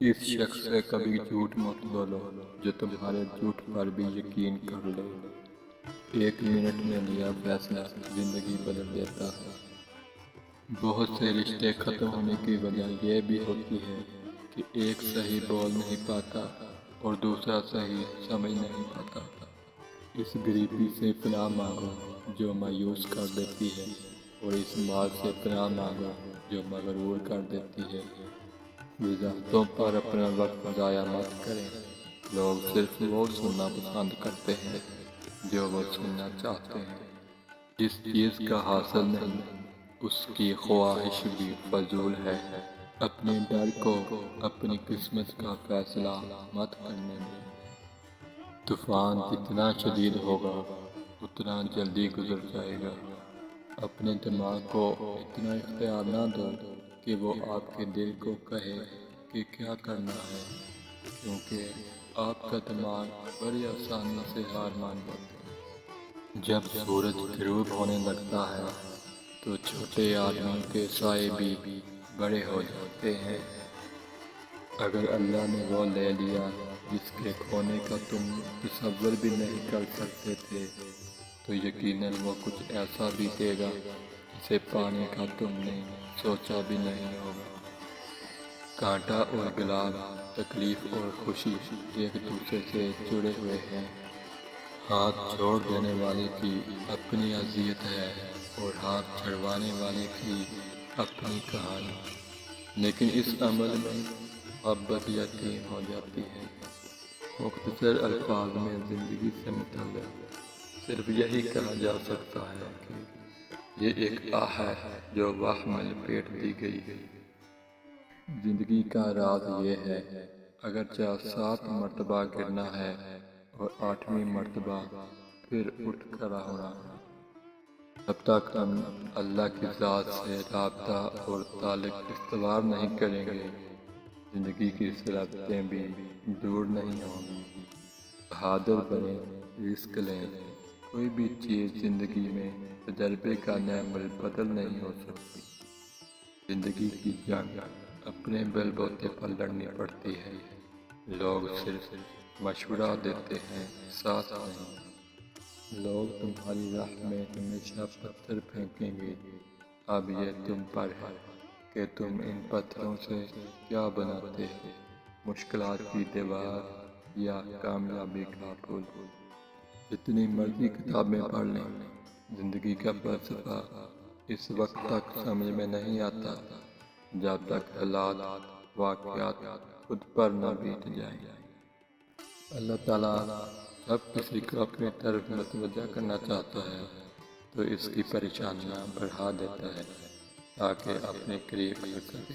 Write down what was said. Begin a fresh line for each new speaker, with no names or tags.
اس شخص سے کبھی جھوٹ مت بولو جو تمہارے جھوٹ پر بھی یقین کر لے۔ 1 منٹ میں لیا فیصلہ زندگی بدل دیتا ہے۔ بہت سے رشتے ختم ہونے کی وجہ یہ بھی ہوتی ہے کہ ایک صحیح بول نہیں پاتا اور دوسرا صحیح سمجھ نہیں پاتا۔ اس غریبی سے پناہ مانگو جو مایوس کر دیتی ہے، اور اس مال سے پناہ مانگو جو مغرور کر دیتی ہے۔ وضاحتوں پر اپنا وقت ضائع مت کریں۔ لوگ صرف وہ سننا پسند کرتے ہیں جو وہ سننا چاہتے ہیں۔ جس چیز کا حاصل نہیں اس کی خواہش بھی فضول ہے۔ اپنے ڈر کو اپنی قسمت کا فیصلہ مت کرنے دیں۔ طوفان جتنا شدید ہوگا اتنا جلدی گزر جائے گا۔ اپنے دماغ کو اتنا اختیار نہ دو کہ وہ آپ کے دل کو کہے کہ کیا کرنا ہے، کیونکہ آپ کا دماغ بڑی آسانی سے ہار مان جاتا ہے۔ جب سورج غروب ہونے لگتا ہے تو چھوٹے آدمیوں کے سائے بھی بڑے ہو جاتے ہیں۔ اگر اللہ نے وہ لے لیا جس کے کھونے کا تم تصور بھی نہیں کر سکتے تھے، تو یقیناً وہ کچھ ایسا بھی دے گا جسے پانے کا تم نے سوچا بھی نہیں ہوگا۔ کانٹا اور گلاب، تکلیف اور خوشی ایک دوسرے سے جڑے ہوئے ہیں۔ ہاتھ چھوڑ دینے والے کی اپنی اذیت ہے اور ہاتھ چھڑوانے والے کی اپنی کہانی، لیکن اس عمل میں محبت یتیم ہو جاتی ہے۔ مختصر الفاظ میں زندگی سے متعلق صرف یہی کہا جا سکتا ہے کہ یہ ایک آہ ہے جو واہ میں لپیٹ دی گئی ہے۔ زندگی کا راز یہ ہے، اگرچہ 7 مرتبہ گرنا ہے اور 8ویں مرتبہ پھر اٹھ کھڑا ہونا ہے۔ جب تک ہم اللہ کی ذات سے رابطہ اور تعلق استوار نہیں کریں گے، زندگی کی صلاحیتیں بھی دور نہیں ہوں گی۔ بہادر بنیں، رسک لیں۔ کوئی بھی چیز زندگی میں تجربے کا نعم البدل نہیں ہو سکتی۔ زندگی کی جنگ اپنے بل بوتے پر لڑنی پڑتی ہے۔ لوگ صرف مشورہ دیتے ہیں، ساتھ نہیں۔ لوگ تمہاری راہ میں ہمیشہ پتھر پھینکیں گے۔ اب یہ تم پر ہے کہ تم ان پتھروں سے کیا بناتے ہو، مشکلات کی دیوار یا کامیابی کا پل۔ جتنی مرضی کتابیں پڑھ لیں، زندگی کا فلسفہ اس وقت تک سمجھ میں نہیں آتا جب تک حالات، واقعات خود پر نہ بیت جائیں۔ اللہ تعالیٰ جب کسی کو اپنی طرف متوجہ کرنا چاہتا ہے تو اس کی پریشانیاں بڑھا دیتا ہے تاکہ اپنے قریب کر سکے۔